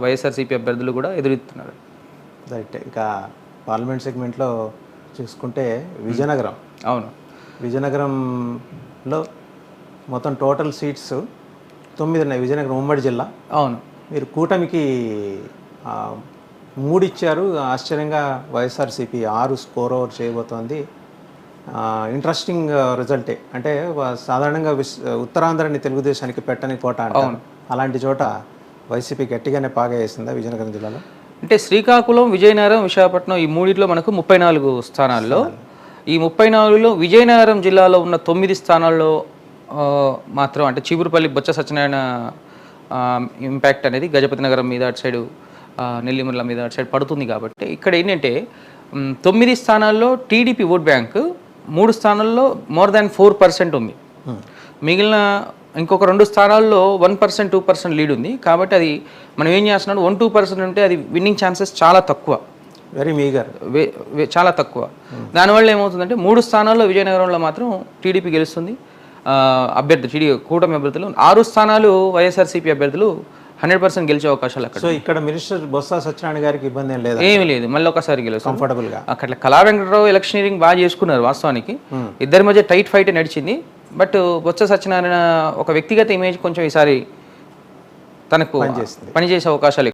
వైఎస్ఆర్సీపీ అభ్యర్థులు కూడా ఎదురెత్తుతున్నారు. రైట్. ఇంకా పార్లమెంట్ సెగ్మెంట్లో చూసుకుంటే విజయనగరం. అవును, విజయనగరంలో మొత్తం టోటల్ సీట్స్ 9 ఉన్నాయి. విజయనగరం ఉమ్మడి జిల్లా. అవును. మీరు కూటమికి 3 ఇచ్చారు. ఆశ్చర్యంగా వైఎస్ఆర్సీపీ 6 స్కోర్ ఓవర్ చేయబోతోంది. ఇంట్రెస్టింగ్ రిజల్టే. అంటే సాధారణంగా ఉత్తరాంధ్రని తెలుగుదేశానికి పెట్టని కోట అంటారు. అలాంటి చోట వైసీపీ గట్టిగానే పాగా వేసిందా విజయనగరం జిల్లాలో? అంటే శ్రీకాకుళం, విజయనగరం, విశాఖపట్నం ఈ మూడిట్లో మనకు 34 స్థానాల్లో, ఈ 34లో విజయనగరం జిల్లాలో ఉన్న 9 స్థానాల్లో మాత్రం అంటే చీపురుపల్లి బొత్స సత్యనారాయణ ఇంపాక్ట్ అనేది గజపతి నగరం మీద అటు సైడు నెల్లిమర్ల మీద అటు సైడ్ పడుతుంది. కాబట్టి ఇక్కడ ఏంటంటే 9 స్థానాల్లో టీడీపీ ఓట్ బ్యాంక్ 3 స్థానాల్లో మోర్ దాన్ 4% ఉంది. మిగిలిన ఇంకొక 2 స్థానాల్లో 1%, 2% లీడ్ ఉంది. కాబట్టి అది మనం ఏం చేస్తున్నాడు, 1-2% ఉంటే అది విన్నింగ్ ఛాన్సెస్ చాలా తక్కువ, వెరీ మీగర్, చాలా తక్కువ. దానివల్ల ఏమవుతుందంటే 3 స్థానాల్లో విజయనగరంలో మాత్రం టీడీపీ గెలుస్తుంది. కూటమి అభ్యర్థులు 6 స్థానాలు వైఎస్ఆర్సీపీ అభ్యర్థులు 100% గెలిచే అవకాశాలు అక్కడ. సో ఇక్కడ మినిస్టర్ బొత్స సత్యనారాయణ గారికి ఇబ్బంది ఏం లేదు, ఏమీ లేదు, మళ్ళీ ఒకసారి గెలుస్తుంది కంఫర్టబుల్గా. అక్కడ కళా వెంకటరావు ఎలక్షనీరింగ్ బాగా చేసుకున్నారు. వాస్తవానికి ఇద్దరి మధ్య టైట్ ఫైట్ నడిచింది. బట్ బొత్స సత్యనారాయణ ఒక వ్యక్తిగత ఇమేజ్ కొంచెం ఈసారి తనకు పనిచేసే అవకాశాలు